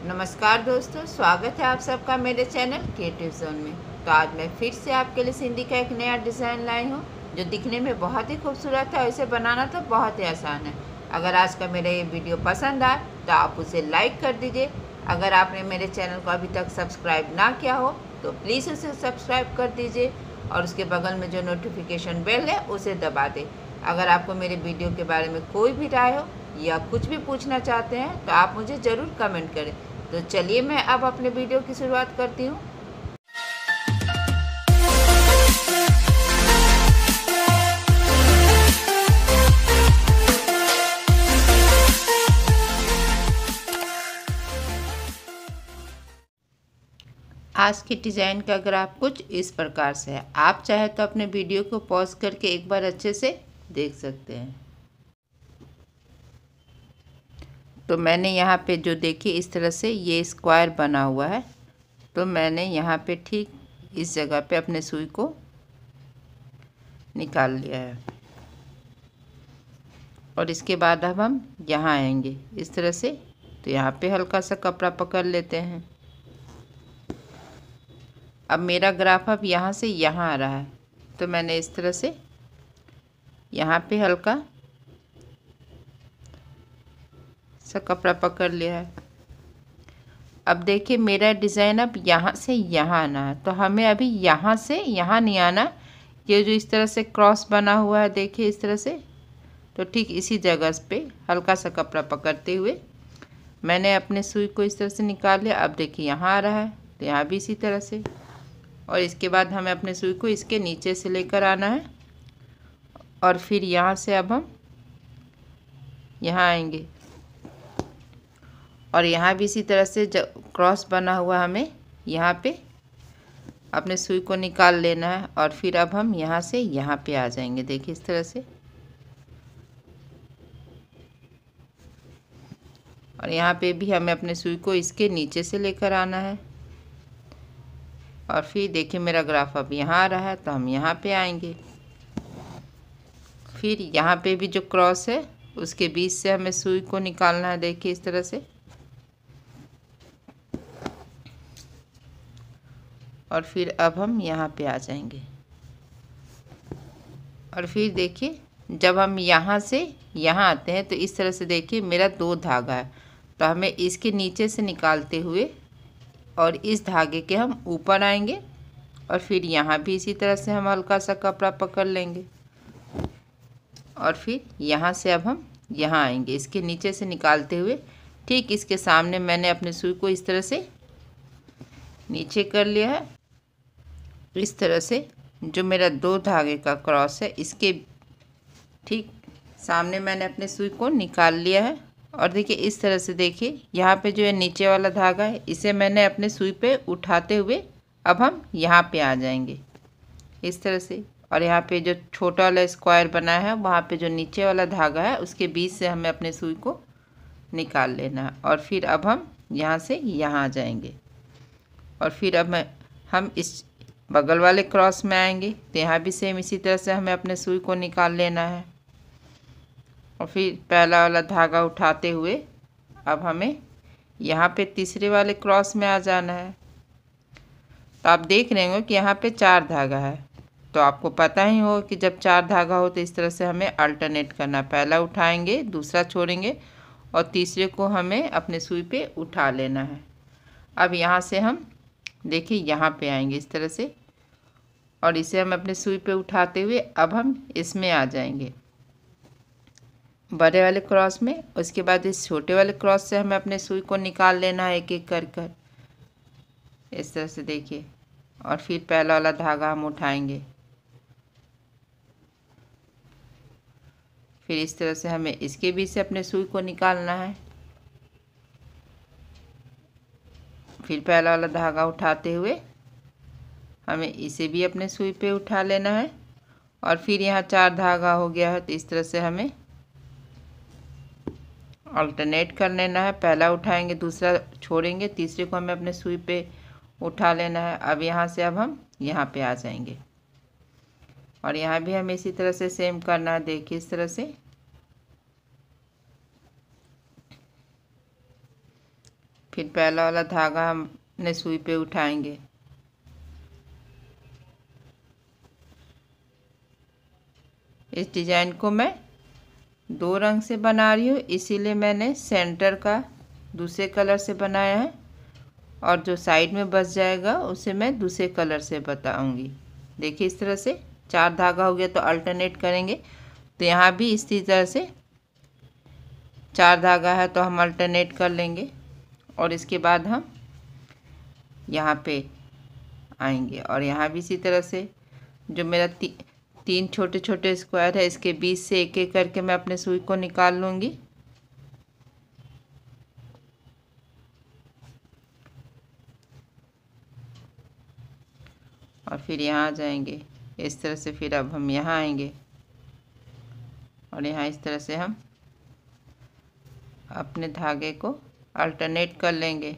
नमस्कार दोस्तों, स्वागत है आप सबका मेरे चैनल क्रिएटिव जोन में। तो आज मैं फिर से आपके लिए सिंधी का एक नया डिज़ाइन लाई हूँ जो दिखने में बहुत ही खूबसूरत है और इसे बनाना तो बहुत ही आसान है। अगर आज का मेरा ये वीडियो पसंद आए तो आप उसे लाइक कर दीजिए। अगर आपने मेरे चैनल को अभी तक सब्सक्राइब ना किया हो तो प्लीज़ उसे सब्सक्राइब कर दीजिए और उसके बगल में जो नोटिफिकेशन बेल है उसे दबा दें। अगर आपको मेरे वीडियो के बारे में कोई भी राय हो या कुछ भी पूछना चाहते हैं तो आप मुझे ज़रूर कमेंट करें। तो चलिए मैं अब अपने वीडियो की शुरुआत करती हूँ। आज के डिज़ाइन का ग्राफ कुछ इस प्रकार से है। आप चाहे तो अपने वीडियो को पॉज करके एक बार अच्छे से देख सकते हैं। तो मैंने यहाँ पे जो देखिए इस तरह से ये स्क्वायर बना हुआ है। तो मैंने यहाँ पे ठीक इस जगह पे अपने सुई को निकाल लिया है और इसके बाद अब हम यहाँ आएंगे इस तरह से। तो यहाँ पे हल्का सा कपड़ा पकड़ लेते हैं। अब मेरा ग्राफ अब यहाँ से यहाँ आ रहा है तो मैंने इस तरह से यहाँ पे हल्का सा कपड़ा पकड़ लिया है। अब देखिए मेरा डिज़ाइन अब यहाँ से यहाँ आना है। तो हमें अभी यहाँ से यहाँ नहीं आना। ये जो इस तरह से क्रॉस बना हुआ है देखिए इस तरह से, तो ठीक इसी जगह पे हल्का सा कपड़ा पकड़ते हुए मैंने अपने सुई को इस तरह से निकाल लिया। अब देखिए यहाँ आ रहा है तो यहाँ भी इसी तरह से, और इसके बाद हमें अपने सुई को इसके नीचे से लेकर आना है और फिर यहाँ से अब हम यहाँ आएंगे और यहाँ भी इसी तरह से क्रॉस बना हुआ हमें यहाँ पे अपने सुई को निकाल लेना है और फिर अब हम यहाँ से यहाँ पे आ जाएंगे देखिए इस तरह से। और यहाँ पे भी हमें अपने सुई को इसके नीचे से लेकर आना है और फिर देखिए मेरा ग्राफ अब यहाँ आ रहा है तो हम यहाँ पे आएंगे। फिर यहाँ पे भी जो क्रॉस है उसके बीच से हमें सुई को निकालना है देखिए इस तरह से। और फिर अब हम यहाँ पे आ जाएंगे और फिर देखिए जब हम यहाँ से यहाँ आते हैं तो इस तरह से देखिए मेरा 2 धागा है। तो हमें इसके नीचे से निकालते हुए और इस धागे के हम ऊपर आएंगे और फिर यहाँ भी इसी तरह से हम हल्का सा कपड़ा पकड़ लेंगे और फिर यहाँ से अब हम यहाँ आएंगे इसके नीचे से निकालते हुए। ठीक इसके सामने मैंने अपने सुई को इस तरह से नीचे कर लिया है। इस तरह से जो मेरा 2 धागे का क्रॉस है इसके ठीक सामने मैंने अपने सुई को निकाल लिया है। और देखिए इस तरह से देखिए यहाँ पे जो है नीचे वाला धागा है इसे मैंने अपने सुई पे उठाते हुए अब हम यहाँ पे आ जाएंगे इस तरह से। और यहाँ पे जो छोटा वाला स्क्वायर बना है वहाँ पे जो नीचे वाला धागा है उसके बीच से हमें अपने सुई को निकाल लेना है और फिर अब हम यहाँ से यहाँ आ जाएंगे और फिर अब हम इस बगल वाले क्रॉस में आएंगे तो यहाँ भी सेम इसी तरह से हमें अपने सुई को निकाल लेना है और फिर पहला वाला धागा उठाते हुए अब हमें यहाँ पे तीसरे वाले क्रॉस में आ जाना है। तो आप देख रहे होंगे कि यहाँ पे 4 धागा है। तो आपको पता ही हो कि जब 4 धागा हो तो इस तरह से हमें अल्टरनेट करना, पहला उठाएंगे दूसरा छोड़ेंगे और तीसरे को हमें अपने सुई पे उठा लेना है। अब यहाँ से हम देखिए यहाँ पे आएंगे इस तरह से और इसे हम अपने सुई पे उठाते हुए अब हम इसमें आ जाएंगे बड़े वाले क्रॉस में। उसके बाद इस छोटे वाले क्रॉस से हमें अपने सुई को निकाल लेना है एक एक कर कर इस तरह से देखिए। और फिर पहला वाला धागा हम उठाएंगे, फिर इस तरह से हमें इसके बीच से अपने सुई को निकालना है। फिर पहला वाला धागा उठाते हुए हमें इसे भी अपने सुई पे उठा लेना है और फिर यहाँ 4 धागा हो गया है तो इस तरह से हमें अल्टरनेट कर लेना है, पहला उठाएंगे दूसरा छोड़ेंगे तीसरे को हमें अपने सुई पे उठा लेना है। अब यहाँ से अब हम यहाँ पे आ जाएंगे और यहाँ भी हमें इसी तरह से सेम करना है देखिए इस तरह से। फिर पहला वाला धागा हमने सुई पे उठाएंगे। इस डिज़ाइन को मैं 2 रंग से बना रही हूँ, इसीलिए मैंने सेंटर का दूसरे कलर से बनाया है और जो साइड में बच जाएगा उसे मैं दूसरे कलर से बताऊंगी। देखिए इस तरह से 4 धागा हो गया, तो अल्टरनेट करेंगे। तो यहाँ भी इसी तरह से 4 धागा है तो हम अल्टरनेट कर लेंगे और इसके बाद हम यहाँ पे आएंगे और यहाँ भी इसी तरह से जो मेरा 3 छोटे छोटे स्क्वायर है इसके बीच से एक एक करके मैं अपने सुई को निकाल लूँगी। और फिर यहाँ आ जाएंगे इस तरह से। फिर अब हम यहाँ आएंगे और यहाँ इस तरह से हम अपने धागे को अल्टरनेट कर लेंगे।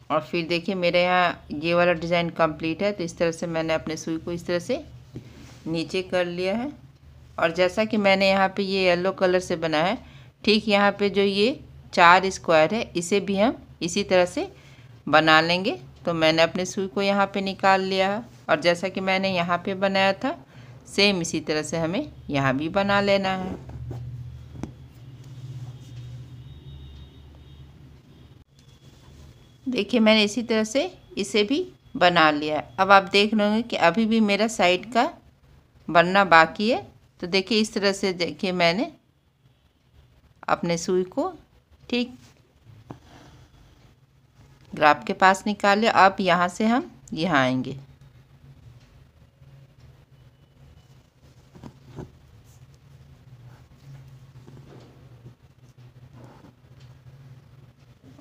और फिर देखिए मेरे यहाँ ये वाला डिज़ाइन कंप्लीट है, तो इस तरह से मैंने अपने सुई को इस तरह से नीचे कर लिया है। और जैसा कि मैंने यहाँ पे ये येलो कलर से बनाया है, ठीक यहाँ पे जो ये 4 स्क्वायर है इसे भी हम इसी तरह से बना लेंगे। तो मैंने अपने सुई को यहाँ पे निकाल लिया है और जैसा कि मैंने यहाँ पे बनाया था सेम इसी तरह से हमें यहाँ भी बना लेना है। देखिए मैंने इसी तरह से इसे भी बना लिया है। अब आप देख लेंगे कि अभी भी मेरा साइड का बनना बाकी है। तो देखिए इस तरह से देखिए मैंने अपने सुई को ठीक ग्राफ के पास निकाल लिया। अब यहाँ से हम यहाँ आएंगे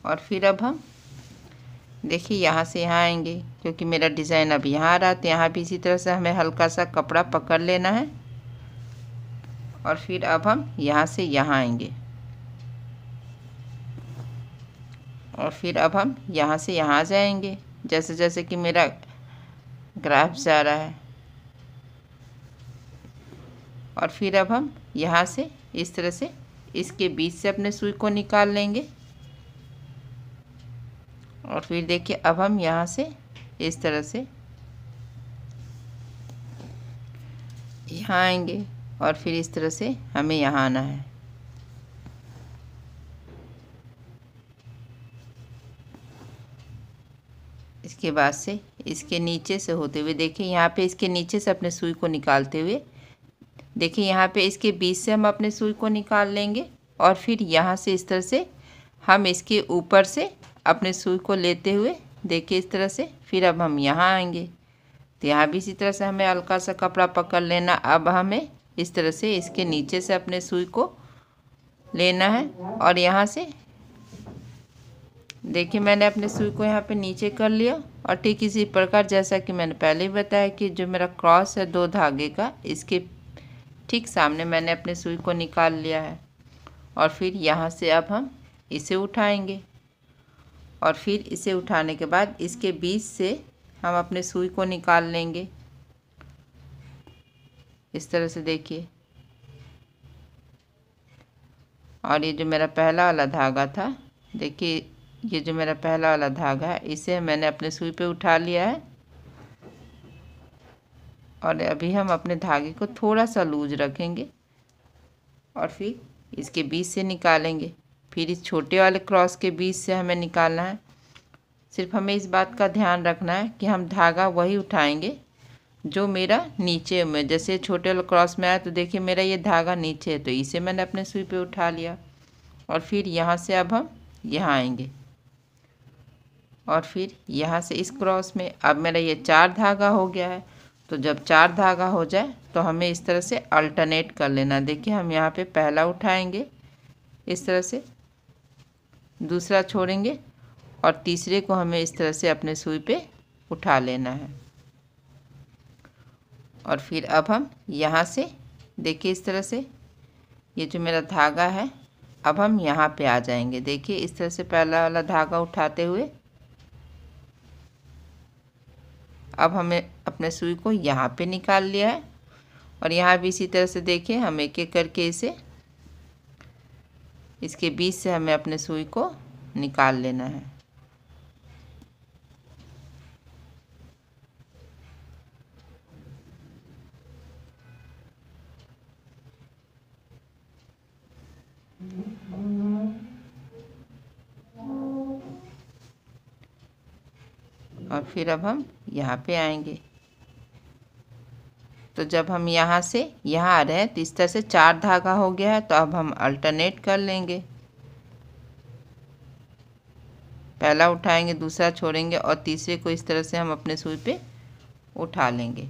और फिर अब हम देखिए यहाँ से यहाँ आएंगे, क्योंकि मेरा डिज़ाइन अब यहाँ आ रहा है तो यहाँ भी इसी तरह से हमें हल्का सा कपड़ा पकड़ लेना है। और फिर अब हम यहाँ से यहाँ आएंगे और फिर अब हम यहाँ से यहाँ जाएंगे जैसे जैसे कि मेरा ग्राफ जा रहा है। और फिर अब हम यहाँ से इस तरह से इसके बीच से अपने सुई को निकाल लेंगे। और फिर देखिए अब हम यहाँ से इस तरह से यहाँ आएंगे और फिर इस तरह से हमें यहाँ आना है। इसके बाद से इसके नीचे से होते हुए देखिए यहाँ पे इसके नीचे से अपने सुई को निकालते हुए देखिए यहाँ पे इसके बीच से हम अपने सुई को निकाल लेंगे। और फिर यहाँ से इस तरह से हम इसके ऊपर से अपने सुई को लेते हुए देखिए इस तरह से फिर अब हम यहाँ आएंगे। तो यहाँ भी इसी तरह से हमें हल्का सा कपड़ा पकड़ लेना। अब हमें इस तरह से इसके नीचे से अपने सुई को लेना है और यहाँ से देखिए मैंने अपने सुई को यहाँ पे नीचे कर लिया। और ठीक इसी प्रकार जैसा कि मैंने पहले ही बताया कि जो मेरा क्रॉस है 2 धागे का, इसके ठीक सामने मैंने अपने सुई को निकाल लिया है। और फिर यहाँ से अब हम इसे उठाएंगे और फिर इसे उठाने के बाद इसके बीच से हम अपने सुई को निकाल लेंगे इस तरह से देखिए। और ये जो मेरा पहला वाला धागा था, देखिए ये जो मेरा पहला वाला धागा है इसे मैंने अपने सुई पे उठा लिया है। और अभी हम अपने धागे को थोड़ा सा लूज रखेंगे और फिर इसके बीच से निकालेंगे। फिर इस छोटे वाले क्रॉस के बीच से हमें निकालना है। सिर्फ हमें इस बात का ध्यान रखना है कि हम धागा वही उठाएंगे जो मेरा नीचे में, जैसे छोटे वाले क्रॉस में आया तो देखिए मेरा ये धागा नीचे है तो इसे मैंने अपने सुई पे उठा लिया। और फिर यहाँ से अब हम यहाँ आएंगे और फिर यहाँ से इस क्रॉस में अब मेरा ये 4 धागा हो गया है। तो जब 4 धागा हो जाए तो हमें इस तरह से अल्टरनेट कर लेना। देखिए हम यहाँ पे पहला उठाएंगे इस तरह से, दूसरा छोड़ेंगे और तीसरे को हमें इस तरह से अपने सुई पे उठा लेना है। और फिर अब हम यहाँ से देखिए इस तरह से ये जो मेरा धागा है अब हम यहाँ पे आ जाएंगे। देखिए इस तरह से पहला वाला धागा उठाते हुए अब हमें अपने सुई को यहाँ पे निकाल लिया है। और यहाँ भी इसी तरह से देखिए हम एक एक करके इसे इसके बीच से हमें अपने सुई को निकाल लेना है। और फिर अब हम यहाँ पे आएंगे। तो जब हम यहाँ से यहाँ आ रहे हैं तो इस तरह से 4 धागा हो गया है। तो अब हम अल्टरनेट कर लेंगे, पहला उठाएंगे, दूसरा छोड़ेंगे और तीसरे को इस तरह से हम अपने सुई पे उठा लेंगे।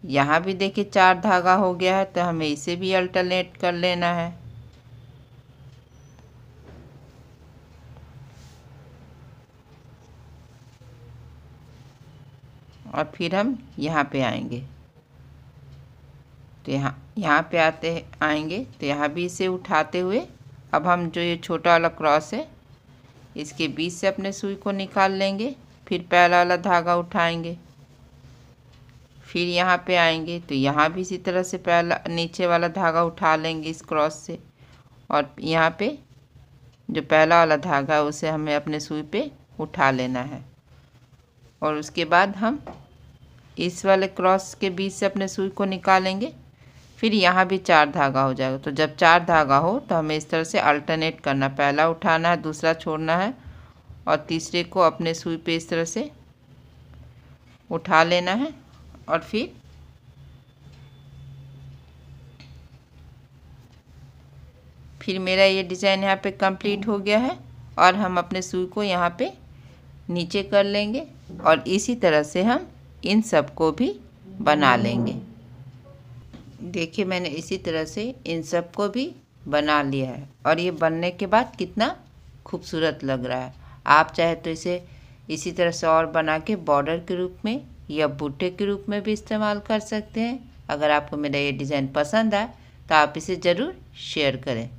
यहाँ भी देखिए 4 धागा हो गया है, तो हमें इसे भी अल्टरनेट कर लेना है। और फिर हम यहाँ पे आएंगे। तो यहाँ पे आएंगे तो यहाँ भी इसे उठाते हुए अब हम जो ये छोटा वाला क्रॉस है इसके बीच से अपने सुई को निकाल लेंगे। फिर पहला वाला धागा उठाएंगे, फिर यहाँ पे आएंगे तो यहाँ भी इसी तरह से पहला नीचे वाला धागा उठा लेंगे इस क्रॉस से। और यहाँ पे जो पहला वाला धागा है उसे हमें अपने सुई पे उठा लेना है। और उसके बाद हम इस वाले क्रॉस के बीच से अपने सुई को निकालेंगे। फिर यहाँ भी 4 धागा हो जाएगा। तो जब 4 धागा हो तो हमें इस तरह से अल्टरनेट करना, पहला उठाना है, दूसरा छोड़ना है और तीसरे को अपने सुई पे इस तरह से उठा लेना है। और फिर मेरा ये डिज़ाइन यहाँ पे कंप्लीट हो गया है। और हम अपने सुई को यहाँ पे नीचे कर लेंगे और इसी तरह से हम इन सब को भी बना लेंगे। देखिए मैंने इसी तरह से इन सब को भी बना लिया है और ये बनने के बाद कितना खूबसूरत लग रहा है। आप चाहे तो इसे इसी तरह से और बना के बॉर्डर के रूप में या बूटे के रूप में भी इस्तेमाल कर सकते हैं। अगर आपको मेरा ये डिज़ाइन पसंद आए तो आप इसे ज़रूर शेयर करें।